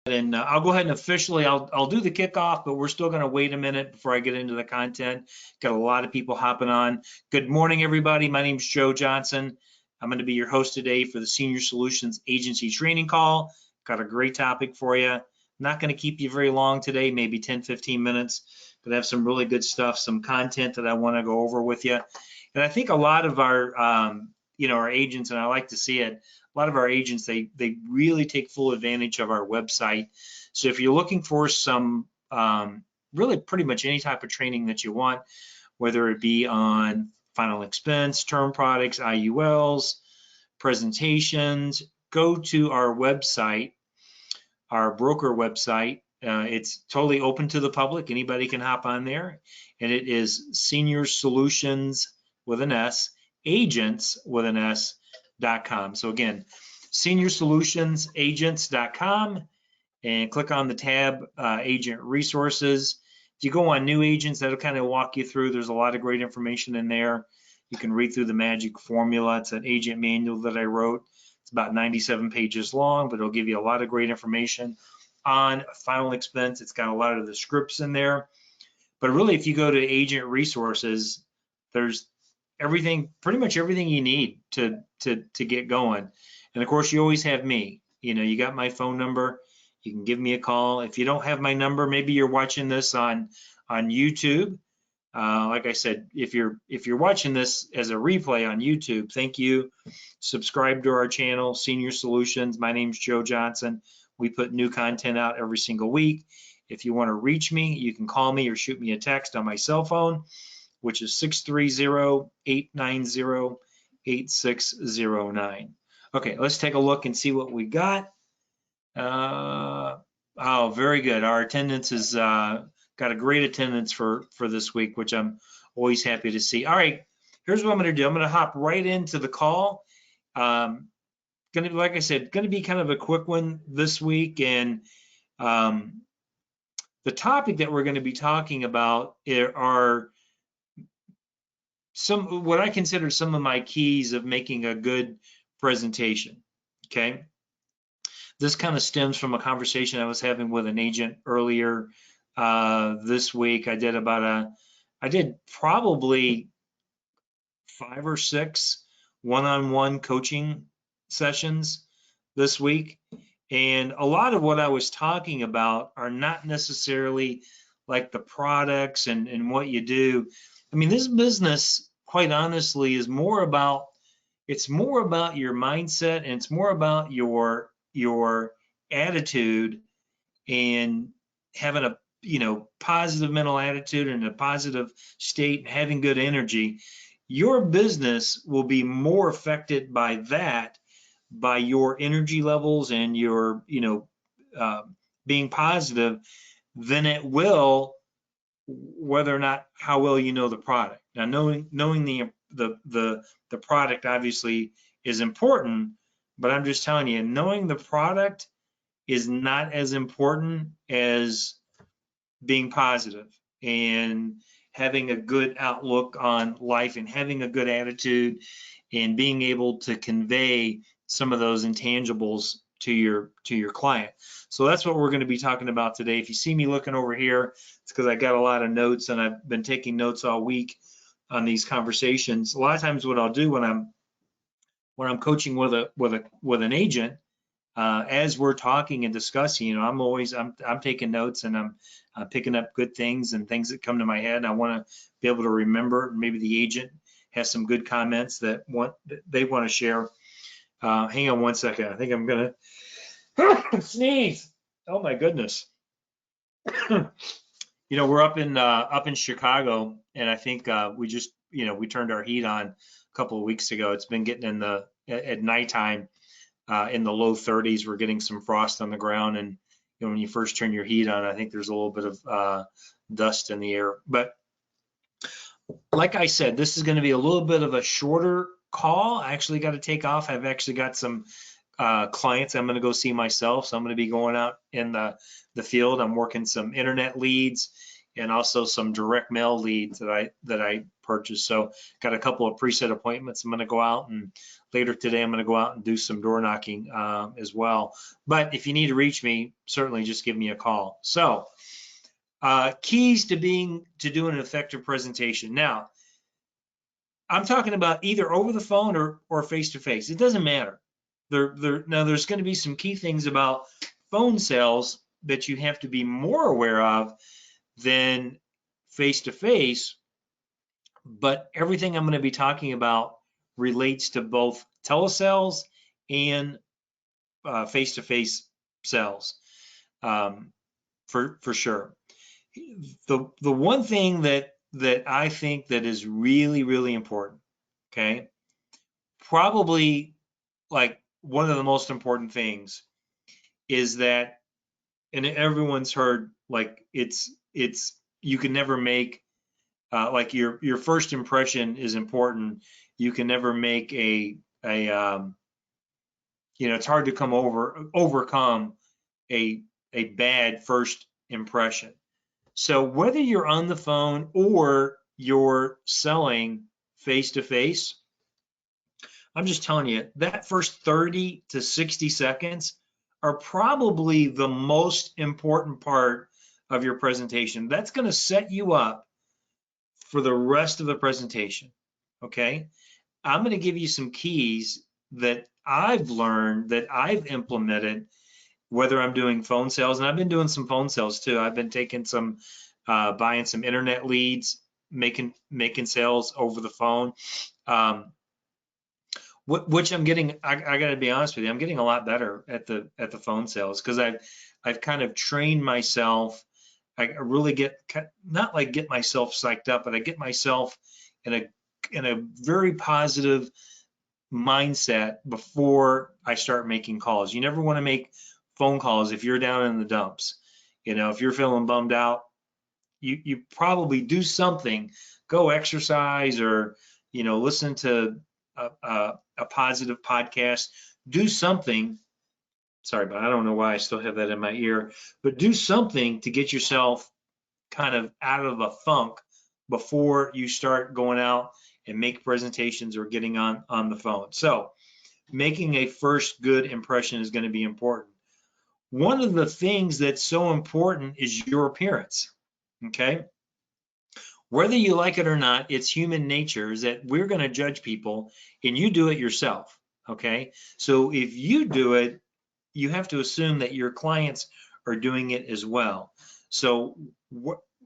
And I'll go ahead and officially, I'll do the kickoff, but we're still going to wait a minute before I get into the content. Got a lot of people hopping on. Good morning, everybody. My name's Joe Johnson. I'm going to be your host today for the Senior Solutions Agency Training Call. Got a great topic for you. Not going to keep you very long today, maybe 10, 15 minutes, but I have some really good stuff, some content that I want to go over with you. And I think a lot of our, our agents, and I like to see it, a lot of our agents, they really take full advantage of our website. So if you're looking for some, really pretty much any type of training that you want, whether it be on final expense, term products, IULs, presentations, go to our website, our broker website. It's totally open to the public. Anybody can hop on there. And it is Senior Solutions with an S, agents with an S.com. So again, seniorsolutionsagents.com, and click on the tab Agent Resources. If you go on New Agents, that'll kind of walk you through. There's a lot of great information in there. You can read through the magic formula. It's an agent manual that I wrote. It's about 97 pages long, but it'll give you a lot of great information on final expense. It's got a lot of the scripts in there. But really, if you go to Agent Resources, there's everything, pretty much everything you need to get going. And of course, you always have me. You got my phone number. You can give me a call. If you don't have my number, maybe you're watching this on YouTube. Like I said, if you're watching this as a replay on YouTube, thank you. Subscribe to our channel, Senior Solutions. My name's Joe Johnson. We put new content out every single week. If you want to reach me, you can call me or shoot me a text on my cell phone, which is 630-890-8609. Okay, let's take a look and see what we got. Oh, very good. Our attendance is got a great attendance for this week, which I'm always happy to see. All right, here's what I'm going to do. I'm going to hop right into the call. Like I said, going to be kind of a quick one this week, and the topic that we're going to be talking about are what I consider some of my keys of making a good presentation. Okay. This kind of stems from a conversation I was having with an agent earlier this week. I did probably 5 or 6 one-on-one coaching sessions this week. And a lot of what I was talking about are not necessarily like the products and what you do. I mean, this business, quite honestly, is more about your mindset, and it's more about your attitude and having a positive mental attitude and a positive state and having good energy. Your business will be more affected by that, by your energy levels and your being positive, than it will whether or not how well you know the product. Now, knowing the product obviously is important, but I'm just telling you, knowing the product is not as important as being positive and having a good outlook on life and having a good attitude and being able to convey some of those intangibles to your client. So that's what we're going to be talking about today. If you see me looking over here, it's because I got a lot of notes, and I've been taking notes all week on these conversations. A lot of times what I'll do when I'm coaching with an agent, as we're talking and discussing, I'm taking notes, and I'm picking up good things and things that come to my head, and I want to be able to remember. Maybe the agent has some good comments that they want to share. Hang on one second. I think I'm gonna sneeze. Oh my goodness. We're up in Chicago, and I think we just we turned our heat on a couple of weeks ago. It's been getting at nighttime in the low 30s. We're getting some frost on the ground, and when you first turn your heat on, I think there's a little bit of dust in the air. But like I said, this is going to be a little bit of a shorter call. I actually got to take off. I've actually got some clients I'm going to go see myself, so I'm going to be going out in the field. I'm working some internet leads and also some direct mail leads that I purchase. So got a couple of preset appointments. I'm going to go out, and later today I'm going to go out and do some door knocking as well. But if you need to reach me, certainly just give me a call. So keys to doing an effective presentation. Now, I'm talking about either over the phone or face-to-face. It doesn't matter. Now, there's going to be some key things about phone sales that you have to be more aware of than face-to-face, but everything I'm going to be talking about relates to both telesales and face-to-face sales, for sure. The one thing that I think that is really, really important, okay, probably like one of the most important things is that, and everyone's heard, like it's you can never make like your first impression is important. You can never make you know, it's hard to overcome a bad first impression. So whether you're on the phone or you're selling face to face, I'm just telling you, that first 30 to 60 seconds are probably the most important part of your presentation. That's going to set you up for the rest of the presentation, okay? I'm going to give you some keys that I've learned, that I've implemented, whether I'm doing phone sales, and I've been doing some phone sales too. I've been taking some, buying some internet leads, making sales over the phone, which I'm getting. I got to be honest with you, I'm getting a lot better at the phone sales because I've kind of trained myself. I really get myself psyched up, but I get myself in a very positive mindset before I start making calls. You never want to make phone calls if you're down in the dumps. You know, if you're feeling bummed out, you probably do something, go exercise, or, you know, listen to a positive podcast, do something. Sorry, but I don't know why I still have that in my ear, but do something to get yourself kind of out of a funk before you start going out and make presentations or getting on the phone. So making a first good impression is going to be important. One of the things that's so important is your appearance, okay? Whether you like it or not, it's human nature is that we're going to judge people, and you do it yourself, okay? So if you do it, you have to assume that your clients are doing it as well. So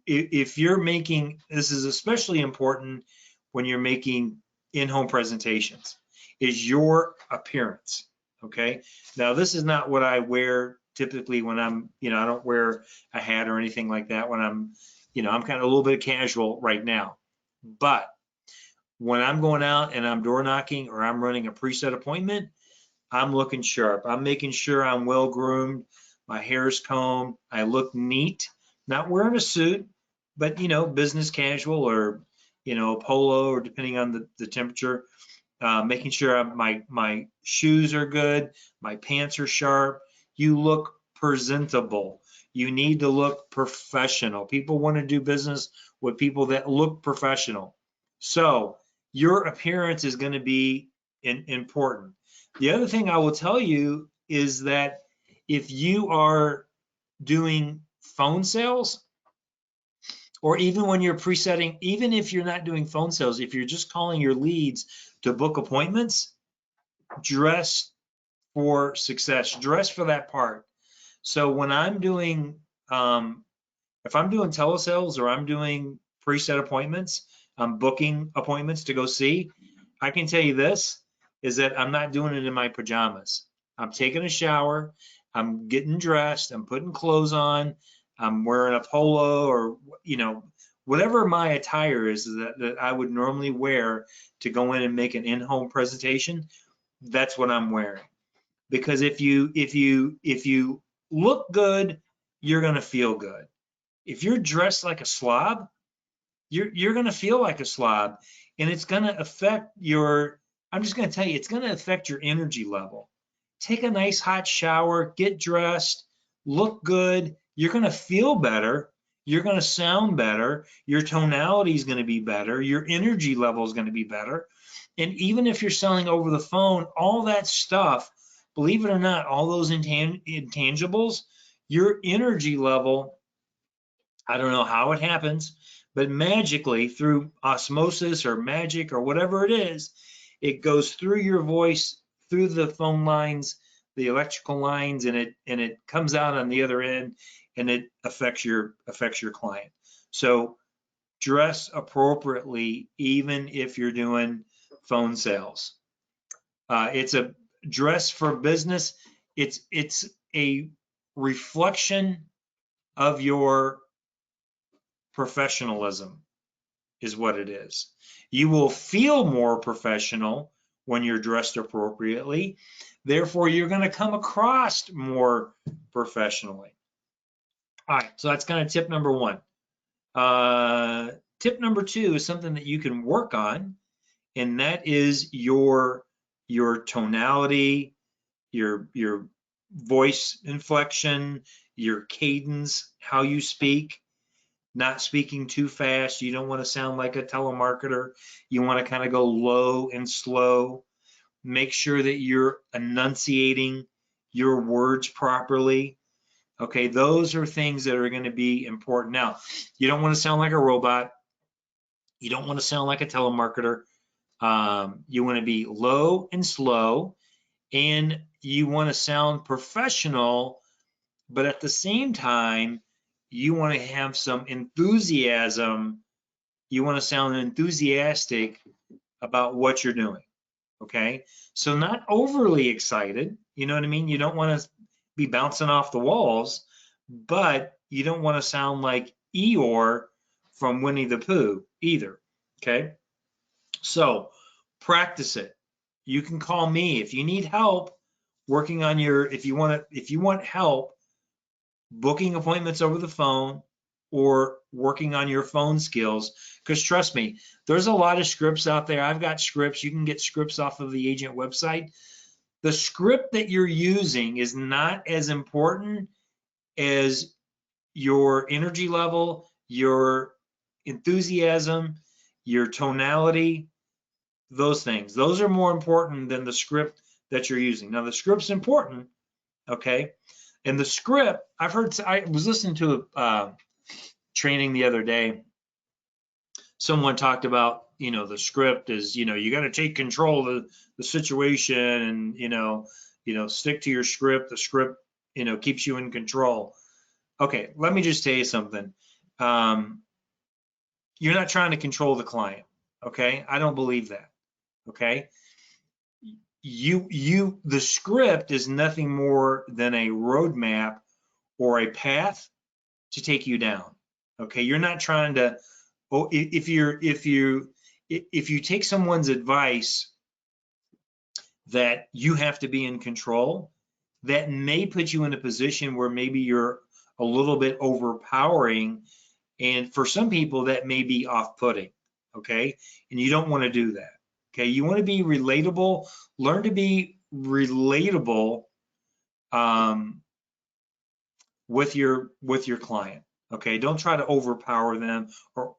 if you're making, this is especially important when you're making in-home presentations, is your appearance, okay? Now, this is not what I wear typically when I'm, you know, I don't wear a hat or anything like that when I'm, you know, I'm kind of a little bit casual right now. But when I'm going out and I'm door knocking or I'm running a preset appointment, I'm looking sharp. I'm making sure I'm well groomed. My hair's combed. I look neat. Not wearing a suit, but, you know, business casual or, you know, polo, or depending on the temperature. Making sure my shoes are good. My pants are sharp. You look presentable. You need to look professional. People want to do business with people that look professional. So your appearance is going to be important. The other thing I will tell you is that if you are doing phone sales, or even when you're presetting, even if you're not doing phone sales, if you're just calling your leads to book appointments, dress for success, dress for that part. So when I'm doing, if I'm doing telesales or I'm doing preset appointments, I'm booking appointments to go see, I can tell you this, is that I'm not doing it in my pajamas. I'm taking a shower, I'm getting dressed, I'm putting clothes on, I'm wearing a polo, or, you know, whatever my attire is that I would normally wear to go in and make an in-home presentation, that's what I'm wearing. Because if you look good, you're gonna feel good. If you're dressed like a slob, you're gonna feel like a slob, and it's gonna affect your, I'm just gonna tell you, it's gonna affect your energy level. Take a nice hot shower, get dressed, look good, you're gonna feel better, you're going to sound better. Your tonality is going to be better. Your energy level is going to be better. And even if you're selling over the phone, all that stuff, believe it or not, all those intangibles, your energy level, I don't know how it happens, but magically through osmosis or magic or whatever it is, it goes through your voice, through the phone lines, the electrical lines, and it comes out on the other end, and it affects your client. So dress appropriately, even if you're doing phone sales. It's a dress for business. It's a reflection of your professionalism is what it is. You will feel more professional when you're dressed appropriately. Therefore, you're going to come across more professionally. All right, so that's kind of tip number one. Tip number two is something that you can work on, and that is your tonality, your voice inflection, your cadence, how you speak. Not speaking too fast. You don't want to sound like a telemarketer. You want to kind of go low and slow. Make sure that you're enunciating your words properly. Okay, those are things that are going to be important. Now, you don't want to sound like a robot. You don't want to sound like a telemarketer. You want to be low and slow, and you want to sound professional, but at the same time, you want to have some enthusiasm. You want to sound enthusiastic about what you're doing. Okay. So not overly excited. You know what I mean? You don't want to be bouncing off the walls, but you don't want to sound like Eeyore from Winnie the Pooh either. Okay. So practice it. You can call me if you need help working on if you want help booking appointments over the phone or working on your phone skills. Because trust me, there's a lot of scripts out there. I've got scripts. You can get scripts off of the agent website. The script that you're using is not as important as your energy level, your enthusiasm, your tonality, those things. Those are more important than the script that you're using. Now, the script's important, okay? And the script, I was listening to a training the other day. Someone talked about, the script is, you got to take control of the situation and, stick to your script. The script, keeps you in control. Okay, let me just tell you something. You're not trying to control the client, okay? I don't believe that, okay? The script is nothing more than a roadmap or a path to take you down. Okay, you're not trying to. Oh, if you take someone's advice that you have to be in control, that may put you in a position where maybe you're a little bit overpowering, and for some people that may be off-putting. Okay, and you don't want to do that. Okay, you want to be relatable. Learn to be relatable with your client. Okay, don't try to overpower them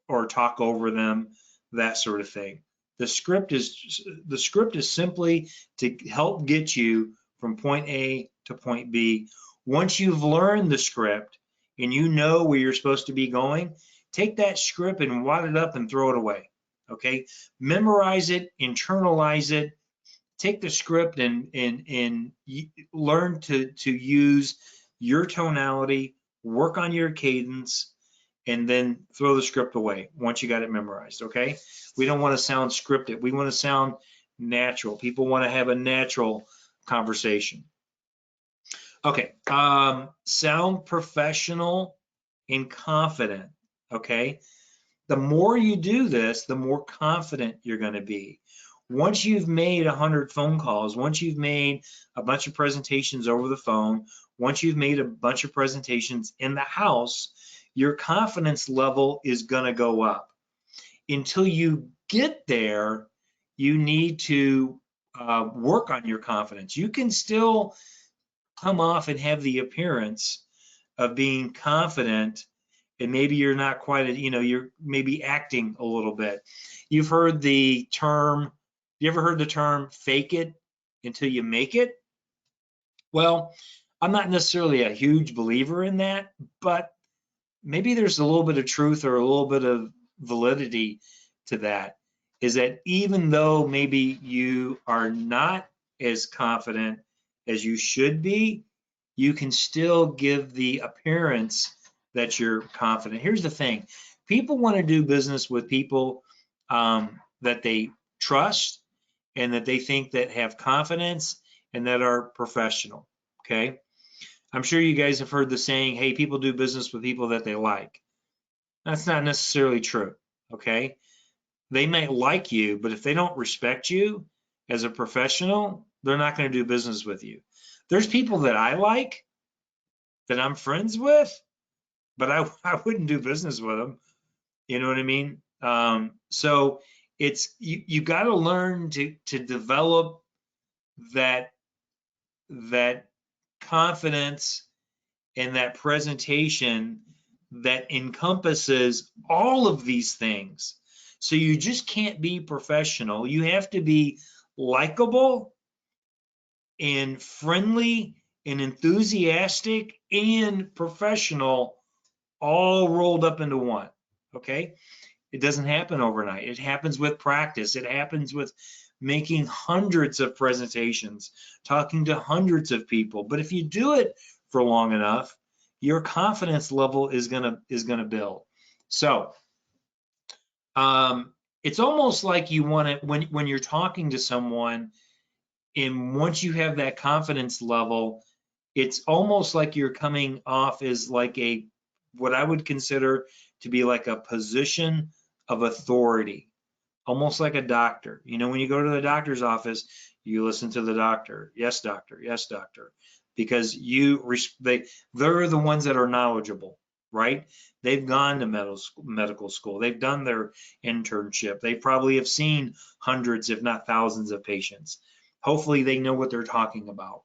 or talk over them, that sort of thing. The script is simply to help get you from point A to point B. Once you've learned the script and you know where you're supposed to be going, take that script and wad it up and throw it away. Okay, memorize it, internalize it, take the script and learn to use your tonality, work on your cadence, and then throw the script away once you got it memorized. Okay, we don't want to sound scripted. We want to sound natural. People want to have a natural conversation. Okay, sound professional and confident. Okay, the more you do this, the more confident you're going to be. Once you've made 100 phone calls, once you've made a bunch of presentations over the phone, once you've made a bunch of presentations in the house, your confidence level is going to go up. Until you get there, you need to work on your confidence. You can still come off and have the appearance of being confident and maybe you're not quite, you're maybe acting a little bit. You've heard the term, you ever heard the term fake it until you make it? Well, I'm not necessarily a huge believer in that, but maybe there's a little bit of truth or a little bit of validity to that. Is that even though maybe you are not as confident as you should be, you can still give the appearance that you're confident. Here's the thing. People want to do business with people that they trust and that they think that have confidence and that are professional, okay? I'm sure you guys have heard the saying, hey, people do business with people that they like. That's not necessarily true, okay? They might like you, but if they don't respect you as a professional, they're not going to do business with you. There's people that I like, that I'm friends with, but I wouldn't do business with them. You know what I mean? So it's you got to learn to develop that confidence and that presentation that encompasses all of these things. So you just can't be professional. You have to be likable and friendly and enthusiastic and professional all rolled up into one, okay? It doesn't happen overnight. It happens with practice. It happens with making hundreds of presentations, talking to hundreds of people. But if you do it for long enough, your confidence level is gonna build. So it's almost like you want to, when you're talking to someone, and once you have that confidence level, it's almost like you're coming off as like what I would consider to be like a position of authority, almost like a doctor. You know, when you go to the doctor's office, you listen to the doctor. Yes, doctor. Yes, doctor. Because they're the ones that are knowledgeable, right? They've gone to medical school. They've done their internship. They probably have seen hundreds, if not thousands of patients. Hopefully they know what they're talking about.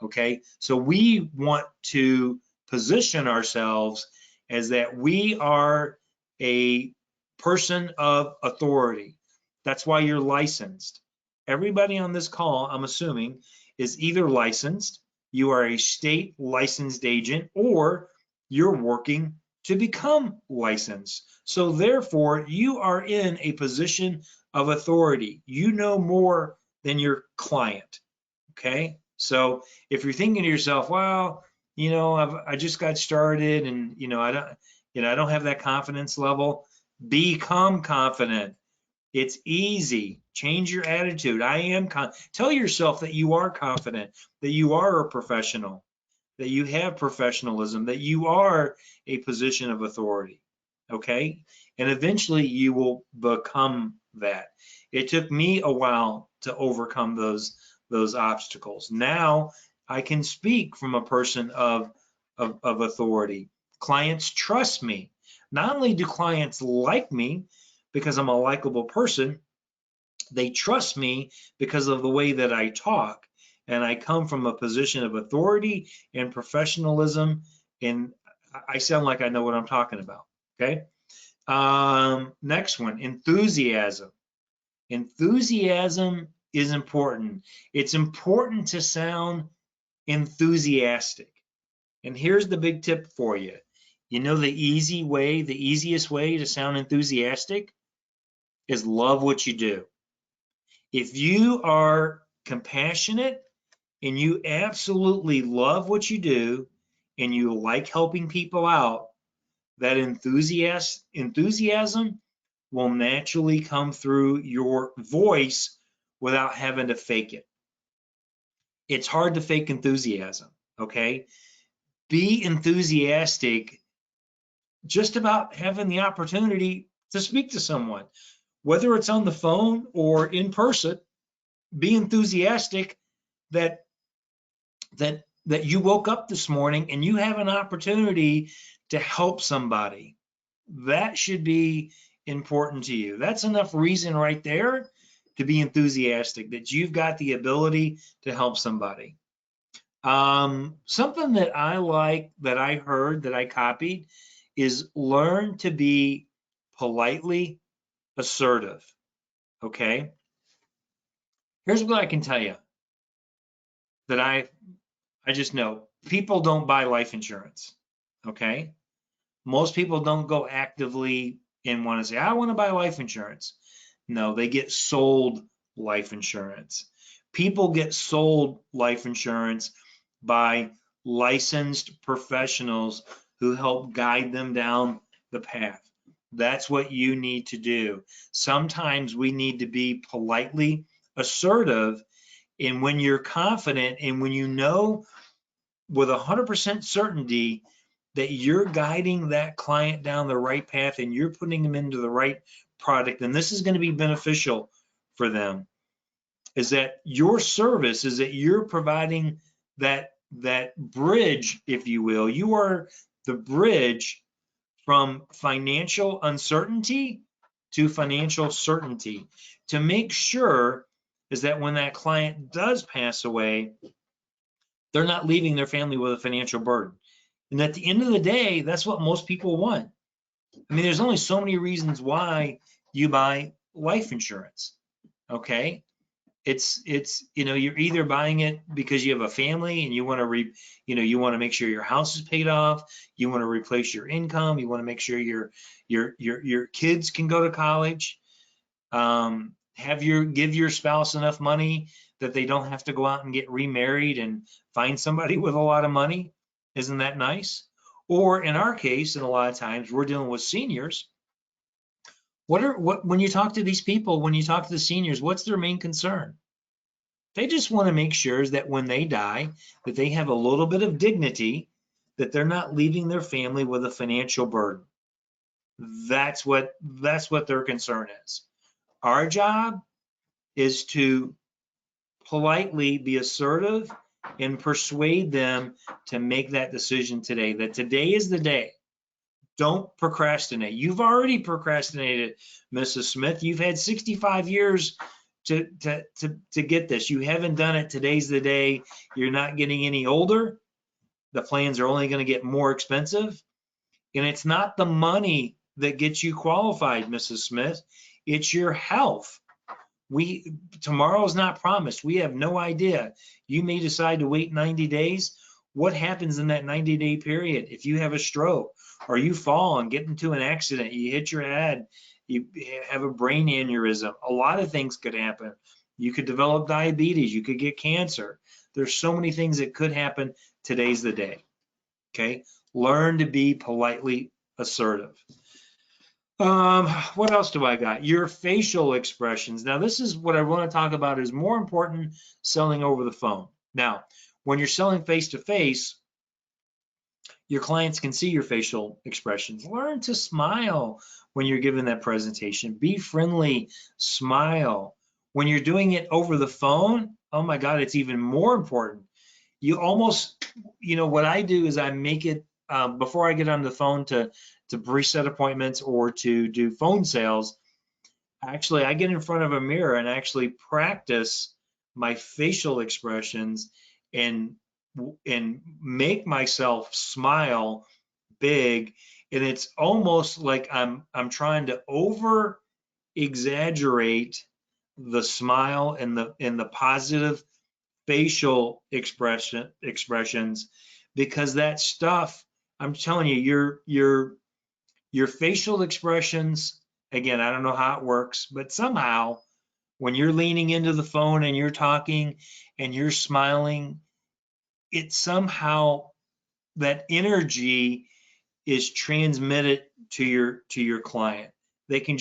Okay. So we want to position ourselves as that we are a person of authority. That's why you're licensed. Everybody on this call, I'm assuming, is either licensed, you are a state licensed agent, or you're working to become licensed. So therefore, you are in a position of authority. You know more than your client, okay? So if you're thinking to yourself, well, I just got started and, I don't have that confidence level, become confident. It's easy. Change your attitude. Tell yourself that you are confident, that you are a professional, that you have professionalism, that you are a position of authority. Okay? And eventually you will become that. It took me a while to overcome those obstacles. Now I can speak from a person of authority. Clients trust me. Not only do clients like me because I'm a likable person, they trust me because of the way that I talk. And I come from a position of authority and professionalism, and I sound like I know what I'm talking about. Okay. Next one, enthusiasm. Enthusiasm is important. It's important to sound enthusiastic. And here's the big tip for you. You know, the easiest way to sound enthusiastic is love what you do. If you are compassionate and you absolutely love what you do and you like helping people out, that enthusiasm will naturally come through your voice without having to fake it. It's hard to fake enthusiasm, okay? Be enthusiastic just about having the opportunity to speak to someone, whether it's on the phone or in person. Be enthusiastic that you woke up this morning and you have an opportunity to help somebody. That should be important to you. That's enough reason right there to be enthusiastic, that you've got the ability to help somebody. Something that I like, that I heard, that I copied, is learn to be politely assertive, okay? Here's what I can tell you that I just know. People don't buy life insurance, okay? Most people don't go actively and want to say, I want to buy life insurance. No, they get sold life insurance. People get sold life insurance by licensed professionals who help guide them down the path. That's what you need to do. Sometimes we need to be politely assertive, and when you're confident and when you know with 100% certainty that you're guiding that client down the right path and you're putting them into the right product, and this is going to be beneficial for them, is that your service is that you're providing that bridge, if you will. You are the bridge from financial uncertainty to financial certainty, to make sure is that when that client does pass away, they're not leaving their family with a financial burden. And at the end of the day, that's what most people want. I mean, there's only so many reasons why you buy life insurance. Okay. It's you're either buying it because you have a family and you want to you want to make sure your house is paid off, you want to replace your income, you want to make sure your kids can go to college, give your spouse enough money that they don't have to go out and get remarried and find somebody with a lot of money. Isn't that nice? Or in our case, and a lot of times we're dealing with seniors. When you talk to these people, when you talk to the seniors, what's their main concern? They just want to make sure that when they die, that they have a little bit of dignity, that they're not leaving their family with a financial burden. That's what their concern is. Our job is to politely be assertive and persuade them to make that decision today, that today is the day. Don't procrastinate. You've already procrastinated, Mrs. Smith. You've had 65 years to get this. You haven't done it. Today's the day. You're not getting any older. The plans are only going to get more expensive. And it's not the money that gets you qualified, Mrs. Smith. It's your health. Tomorrow's not promised. We have no idea. You may decide to wait 90 days. What happens in that 90-day period? If you have a stroke or you fall and get into an accident, you hit your head, you have a brain aneurysm, a lot of things could happen. You could develop diabetes, you could get cancer. There's so many things that could happen. Today's the day. Okay? Learn to be politely assertive. What else do I got? Your facial expressions. Now, this is what I want to talk about is more important selling over the phone. Now, when you're selling face to face, your clients can see your facial expressions. Learn to smile when you're giving that presentation. Be friendly, smile. When you're doing it over the phone, oh my God, it's even more important. You almost, what I do is I make it before I get on the phone to preset appointments or to do phone sales. Actually, I get in front of a mirror and actually practice my facial expressions and make myself smile big. And it's almost like I'm trying to over exaggerate the smile and the positive facial expressions, because that stuff, I'm telling you, your facial expressions, again, I don't know how it works, but somehow when you're leaning into the phone and you're talking and you're smiling, it somehow, that energy is transmitted to your client. They can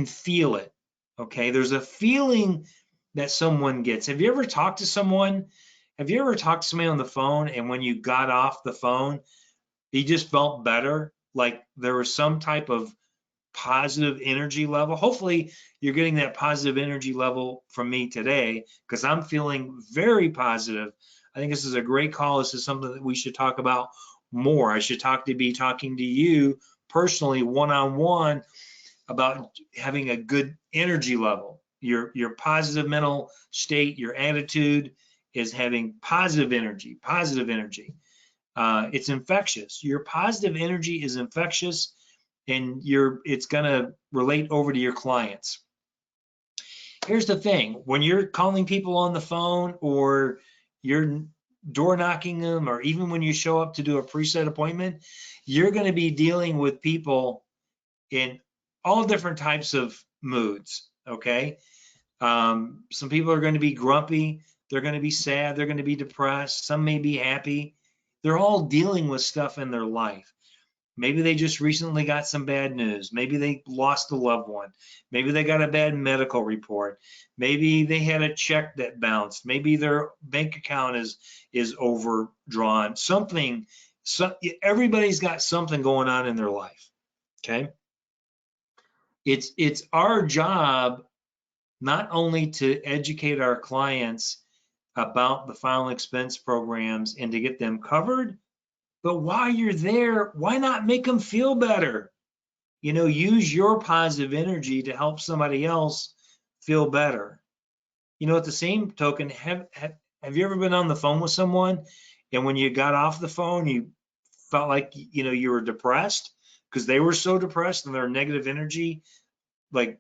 feel it. Okay, there's a feeling that someone gets. Have you ever talked to somebody on the phone, and when you got off the phone, you just felt better, like there was some type of positive energy level? Hopefully you're getting that positive energy level from me today, because I'm feeling very positive. I think this is a great call. This is something that we should talk about more. I should be talking to you personally, one-on-one, about having a good energy level. Your positive mental state, your attitude is having positive energy. It's infectious. Your positive energy is infectious, and it's going to relate over to your clients. Here's the thing, when you're calling people on the phone, or you're door knocking them, or even when you show up to do a preset appointment, you're going to be dealing with people in all different types of moods, okay? Some people are going to be grumpy, they're going to be sad, they're going to be depressed, some may be happy. They're all dealing with stuff in their life. Maybe they just recently got some bad news. Maybe they lost a loved one. Maybe they got a bad medical report. Maybe they had a check that bounced. Maybe their bank account is overdrawn. Everybody's got something going on in their life. Okay. It's our job not only to educate our clients about the final expense programs and to get them covered, but while you're there, why not make them feel better? Use your positive energy to help somebody else feel better. At the same token, have you ever been on the phone with someone, and when you got off the phone, you felt like, you were depressed because they were so depressed and their negative energy like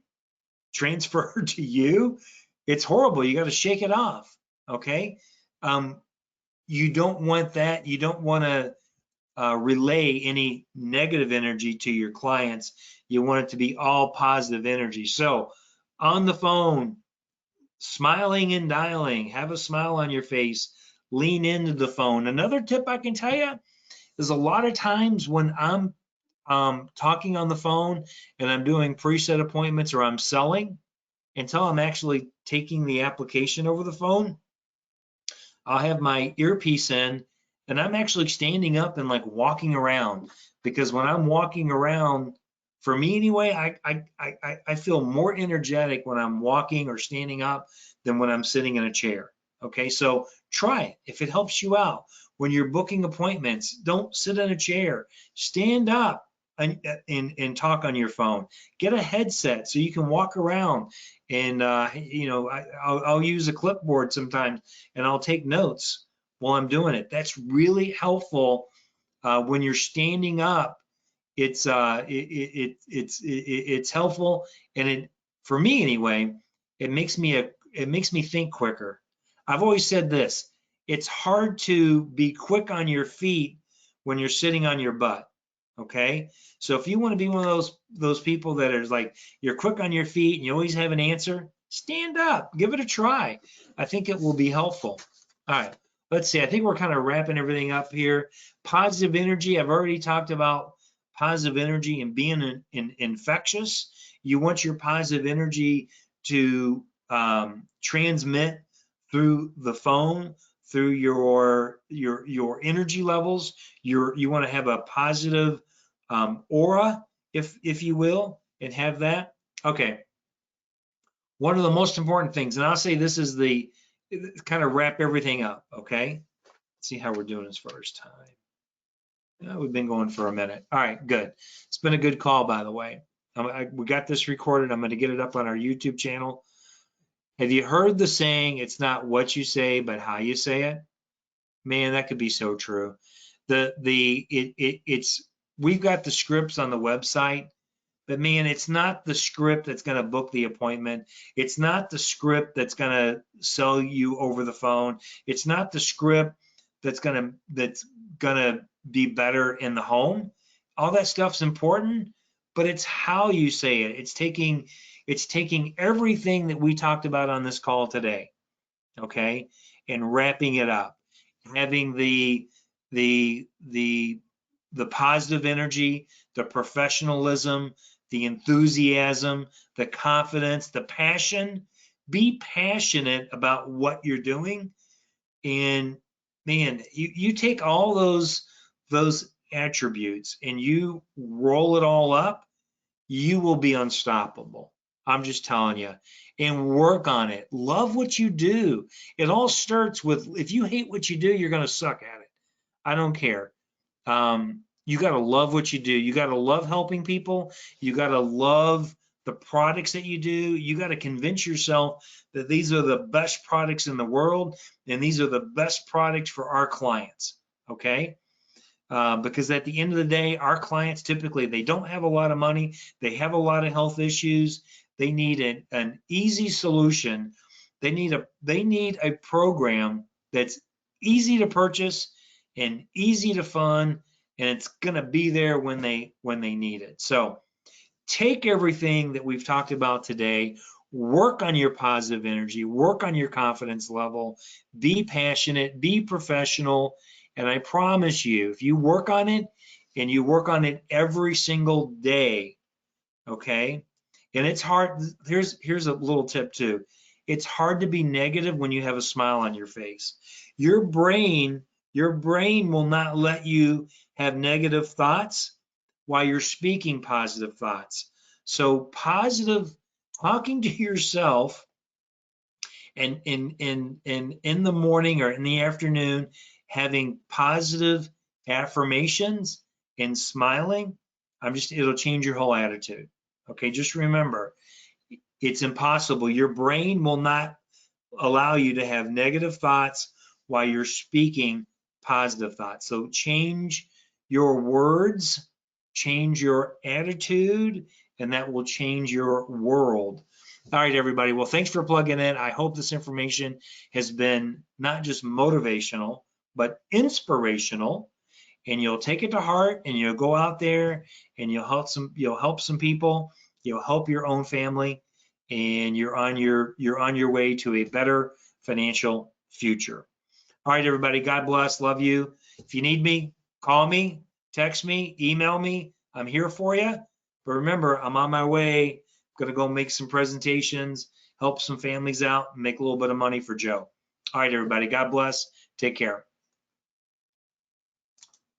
transferred to you? It's horrible. You got to shake it off. Okay. You don't want that. You don't want to relay any negative energy to your clients. You want it to be all positive energy. So on the phone, smiling and dialing, have a smile on your face, lean into the phone. Another tip I can tell you is, a lot of times when I'm talking on the phone and I'm doing preset appointments, or I'm selling, until I'm actually taking the application over the phone, I'll have my earpiece in, and I'm actually standing up and like walking around, because when I'm walking around, for me anyway, I feel more energetic when I'm walking or standing up than when I'm sitting in a chair. Okay, so try it if it helps you out. When you're booking appointments, don't sit in a chair. Stand up and talk on your phone. Get a headset so you can walk around, and I'll use a clipboard sometimes, and I'll take notes while I'm doing it. That's really helpful. When you're standing up, it's helpful, and for me anyway, it makes me think quicker. I've always said this: it's hard to be quick on your feet when you're sitting on your butt. Okay, so if you want to be one of those people that is like, you're quick on your feet and you always have an answer, stand up, give it a try. I think it will be helpful. All right, let's see. I think we're kind of wrapping everything up here. Positive energy. I've already talked about positive energy and being infectious. You want your positive energy to transmit through the phone, through your energy levels. You want to have a positive aura, if you will, and have that. Okay. One of the most important things, and I'll say this is the kind of wrap everything up. Okay. Let's see how we're doing as far as time. We've been going for a minute. All right, good. It's been a good call, by the way. We got this recorded. I'm going to get it up on our YouTube channel. Have you heard the saying, it's not what you say, but how you say it? Man, that could be so true. We've got the scripts on the website, but man, it's not the script that's going to book the appointment. It's not the script that's going to sell you over the phone. It's not the script that's going to be better in the home. All that stuff's important, but it's how you say it. It's taking everything that we talked about on this call today, okay, and wrapping it up, having the positive energy, the professionalism, the enthusiasm, the confidence, the passion. Be passionate about what you're doing, and man, you take all those attributes and you roll it all up, you will be unstoppable. I'm just telling you. And work on it. Love what you do. It all starts with, if you hate what you do, you're going to suck at it. I don't care. You got to love what you do. You got to love helping people. You got to love the products that you do. You got to convince yourself that these are the best products in the world, and these are the best products for our clients. Okay. because at the end of the day, our clients typically, they don't have a lot of money. They have a lot of health issues. They need an easy solution. They need a program that's easy to purchase and easy to fund, and it's going to be there when they need it. So take everything that we've talked about today, work on your positive energy, work on your confidence level, be passionate, be professional, and I promise you, if you work on it and you work on it every single day, okay? And it's hard. Here's a little tip too. It's hard to be negative when you have a smile on your face. Your brain will not let you have negative thoughts while you're speaking positive thoughts. So positive talking to yourself and in the morning or in the afternoon, having positive affirmations and smiling, it'll change your whole attitude. Okay, just remember, it's impossible. Your brain will not allow you to have negative thoughts while you're speaking positive thoughts. So change your words, change your attitude, and that will change your world. All right, everybody. Well, thanks for plugging in. I hope this information has been not just motivational, but inspirational. And you'll take it to heart, and you'll go out there and you'll help some people. You'll help your own family, and you're on your way to a better financial future. All right, everybody. God bless. Love you. If you need me, call me, text me, email me. I'm here for you. But remember, I'm on my way. I'm going to go make some presentations, help some families out, and make a little bit of money for Joe. All right, everybody. God bless. Take care.